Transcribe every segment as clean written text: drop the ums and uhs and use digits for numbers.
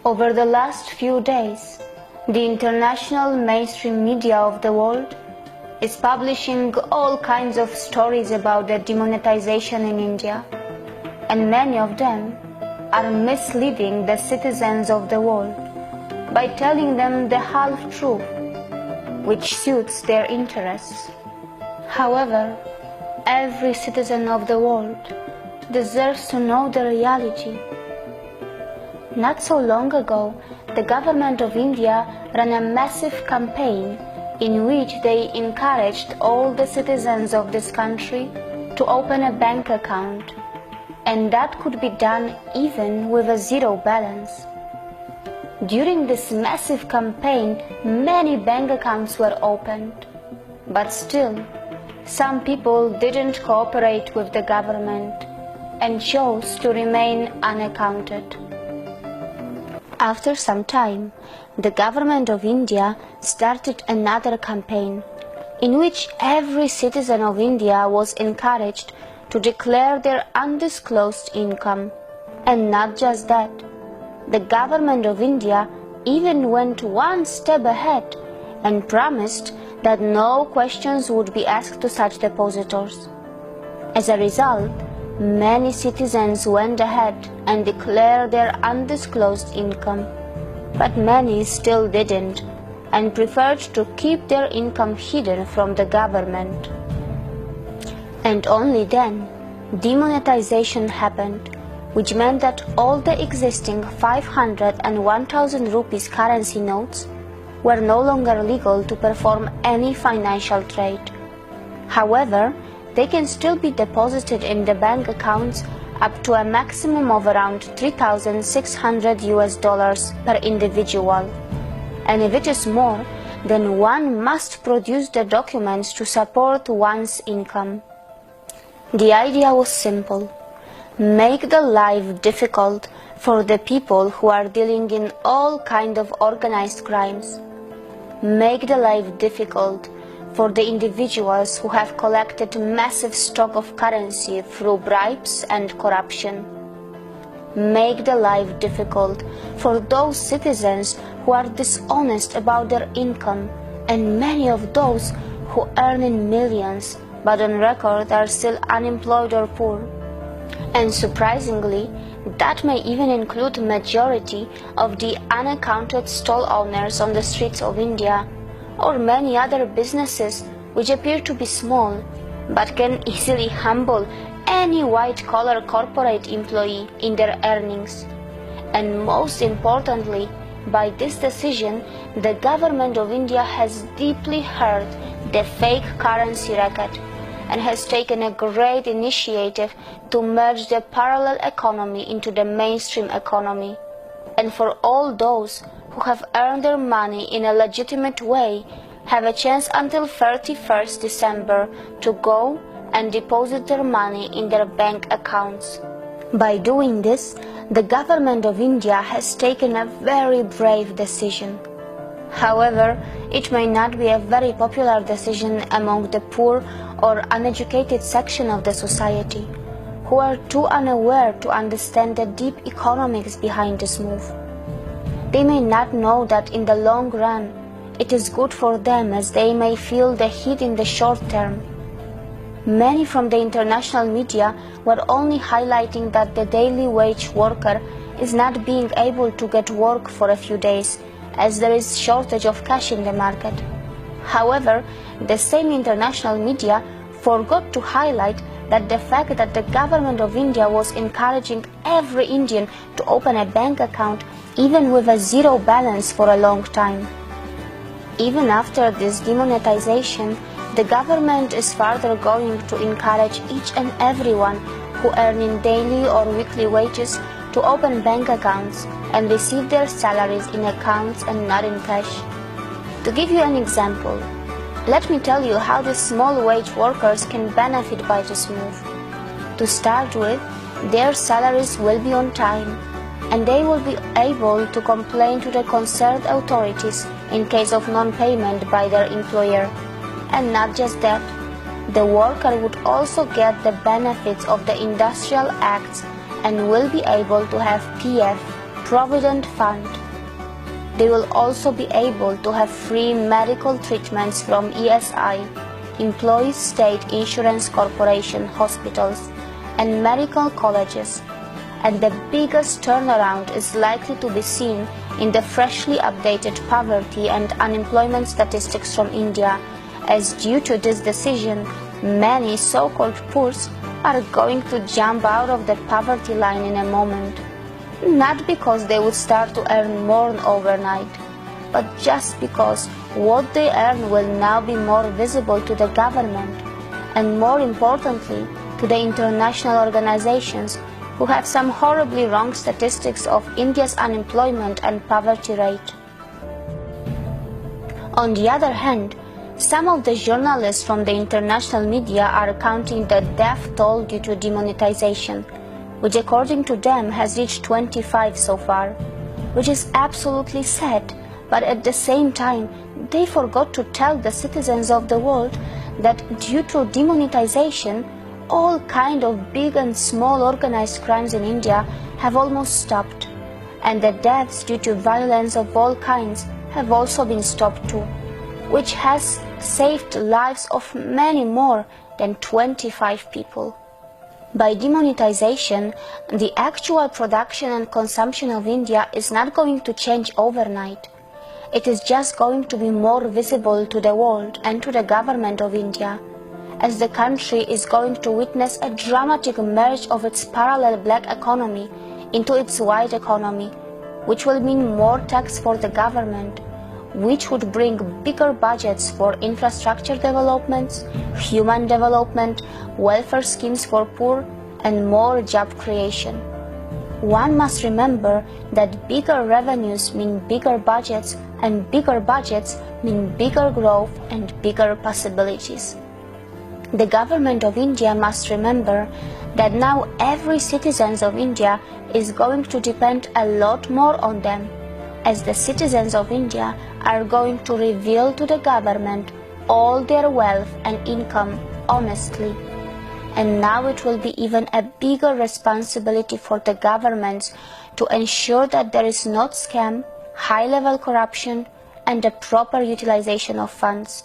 Over the last few days, the international mainstream media of the world is publishing all kinds of stories about the demonetization in India, and many of them are misleading the citizens of the world by telling them the half-truth, which suits their interests. However, every citizen of the world deserves to know the reality. Not so long ago, the government of India ran a massive campaign in which they encouraged all the citizens of this country to open a bank account, and that could be done even with a zero balance. During this massive campaign, many bank accounts were opened, but still, some people didn't cooperate with the government and chose to remain unaccounted. After some time, the government of India started another campaign in which every citizen of India was encouraged to declare their undisclosed income. And not just that, the government of India even went one step ahead and promised that no questions would be asked to such depositors. As a result, many citizens went ahead and declared their undisclosed income, but many still didn't and preferred to keep their income hidden from the government. And only then, demonetization happened, which meant that all the existing 500 and 1000 rupees currency notes were no longer legal to perform any financial trade. However, they can still be deposited in the bank accounts up to a maximum of around $3,600 per individual. And if it is more, then one must produce the documents to support one's income. The idea was simple: make the life difficult for the people who are dealing in all kinds of organized crimes. Make the life difficult for the individuals who have collected massive stock of currency through bribes and corruption. Make the life difficult for those citizens who are dishonest about their income, and many of those who earn in millions but on record are still unemployed or poor. And surprisingly, that may even include majority of the unaccounted stall owners on the streets of India, or many other businesses which appear to be small but can easily humble any white-collar corporate employee in their earnings. And most importantly, by this decision, the government of India has deeply hurt the fake currency racket and has taken a great initiative to merge the parallel economy into the mainstream economy. And for all those who have earned their money in a legitimate way have a chance until 31st December to go and deposit their money in their bank accounts. By doing this, the government of India has taken a very brave decision. However, it may not be a very popular decision among the poor or uneducated section of the society, who are too unaware to understand the deep economics behind this move. They may not know that in the long run, it is good for them, as they may feel the heat in the short term. Many from the international media were only highlighting that the daily wage worker is not being able to get work for a few days, as there is shortage of cash in the market. However, the same international media forgot to highlight that the fact that the government of India was encouraging every Indian to open a bank account even with a zero balance for a long time. Even after this demonetization, the government is further going to encourage each and everyone who earn in daily or weekly wages to open bank accounts and receive their salaries in accounts and not in cash. To give you an example, let me tell you how the small wage workers can benefit by this move. To start with, their salaries will be on time, and they will be able to complain to the concerned authorities in case of non-payment by their employer. And not just that, the worker would also get the benefits of the industrial acts and will be able to have PF, Provident Fund. They will also be able to have free medical treatments from ESI, Employees State Insurance Corporation hospitals, and medical colleges. And the biggest turnaround is likely to be seen in the freshly updated poverty and unemployment statistics from India, as due to this decision, many so-called poors are going to jump out of the poverty line in a moment. Not because they would start to earn more overnight, but just because what they earn will now be more visible to the government, and more importantly, to the international organizations who have some horribly wrong statistics of India's unemployment and poverty rate. On the other hand, some of the journalists from the international media are counting the death toll due to demonetization, which according to them has reached 25 so far, which is absolutely sad, but at the same time they forgot to tell the citizens of the world that due to demonetization, all kind of big and small organized crimes in India have almost stopped, and the deaths due to violence of all kinds have also been stopped too, which has saved lives of many more than 25 people. By demonetization, the actual production and consumption of India is not going to change overnight. It is just going to be more visible to the world and to the government of India, as the country is going to witness a dramatic merge of its parallel black economy into its white economy, which will mean more tax for the government, which would bring bigger budgets for infrastructure developments, human development, welfare schemes for poor, and more job creation. One must remember that bigger revenues mean bigger budgets, and bigger budgets mean bigger growth and bigger possibilities. The government of India must remember that now every citizen of India is going to depend a lot more on them, as the citizens of India are going to reveal to the government all their wealth and income honestly. And now it will be even a bigger responsibility for the governments to ensure that there is not scam, high-level corruption, and a proper utilization of funds.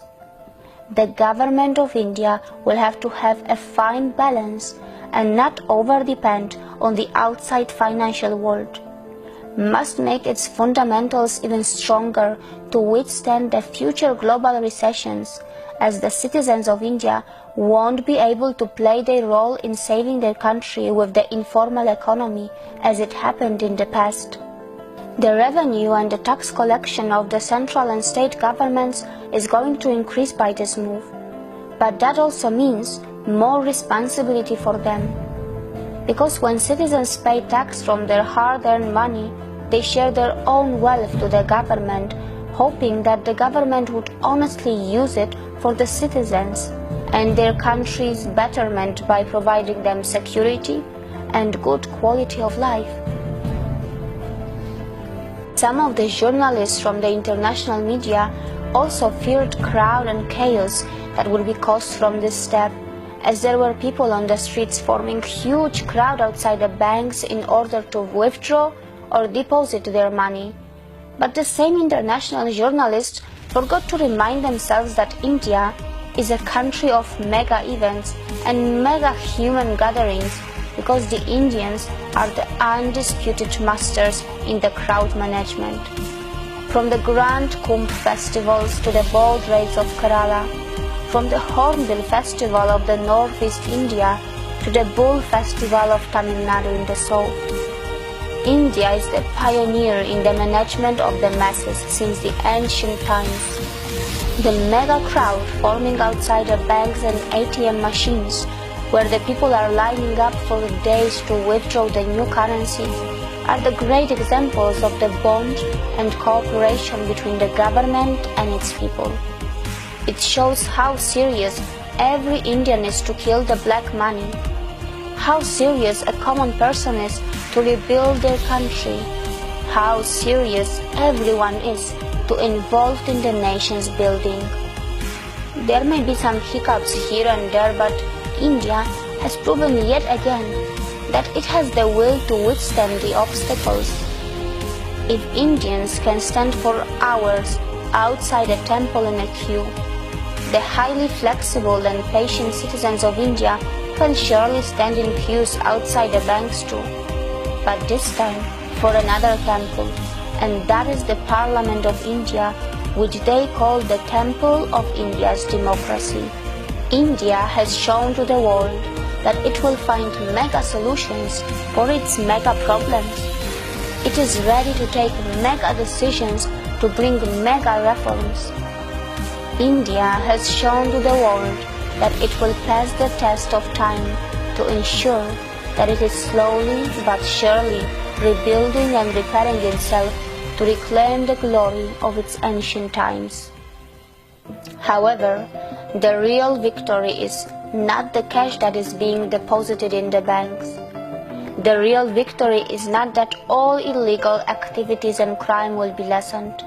The government of India will have to have a fine balance and not over-depend on the outside financial world. Must make its fundamentals even stronger to withstand the future global recessions, as the citizens of India won't be able to play their role in saving their country with the informal economy as it happened in the past. The revenue and the tax collection of the central and state governments is going to increase by this move, but that also means more responsibility for them. Because when citizens pay tax from their hard-earned money, they share their own wealth to the government, hoping that the government would honestly use it for the citizens and their country's betterment by providing them security and good quality of life. Some of the journalists from the international media also feared crowd and chaos that would be caused from this step, as there were people on the streets forming huge crowd outside the banks in order to withdraw or deposit their money. But the same international journalists forgot to remind themselves that India is a country of mega events and mega human gatherings, because the Indians are the undisputed masters in the crowd management. From the grand Kumbh festivals to the boat raids of Kerala, from the Hornbill festival of the northeast India to the Bull festival of Tamil Nadu in the south. India is the pioneer in the management of the masses since the ancient times. The mega crowd forming outside the banks and ATM machines, where the people are lining up for days to withdraw the new currency, are the great examples of the bond and cooperation between the government and its people. It shows how serious every Indian is to kill the black money, how serious a common person is to rebuild their country, how serious everyone is to involved in the nation's building. There may be some hiccups here and there, but India has proven yet again that it has the will to withstand the obstacles. If Indians can stand for hours outside a temple in a queue, the highly flexible and patient citizens of India can surely stand in queues outside the banks too. But this time for another temple, and that is the Parliament of India, which they call the Temple of India's Democracy. India has shown to the world that it will find mega solutions for its mega problems. It is ready to take mega decisions to bring mega reforms. India has shown to the world that it will pass the test of time to ensure that it is slowly but surely rebuilding and repairing itself to reclaim the glory of its ancient times. However, the real victory is not the cash that is being deposited in the banks. The real victory is not that all illegal activities and crime will be lessened.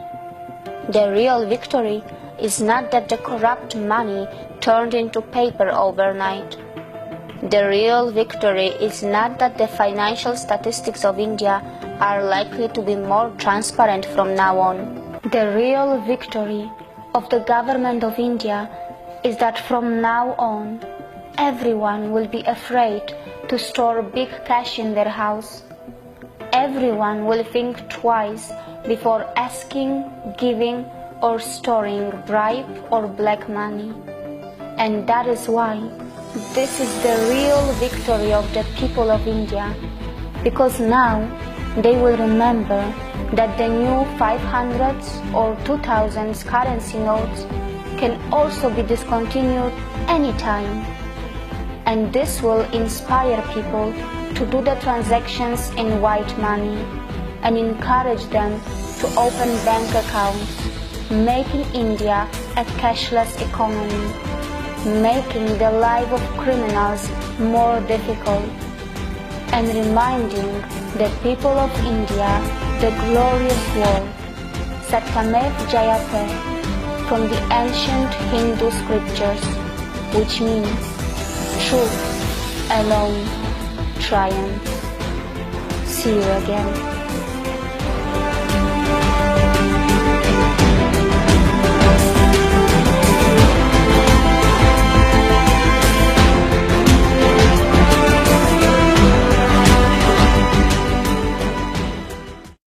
The real victory is not that the corrupt money turned into paper overnight. The real victory is not that the financial statistics of India are likely to be more transparent from now on. The real victory of the government of India is that from now on, everyone will be afraid to store big cash in their house. Everyone will think twice before asking, giving, or storing bribe or black money. And that is why this is the real victory of the people of India, because now they will remember that the new 500s or 2000s currency notes can also be discontinued anytime. And this will inspire people to do the transactions in white money and encourage them to open bank accounts, making India a cashless economy, making the life of criminals more difficult, and reminding the people of India the glorious word Satyamev Jayate from the ancient Hindu scriptures, which means truth alone triumphs. See you again.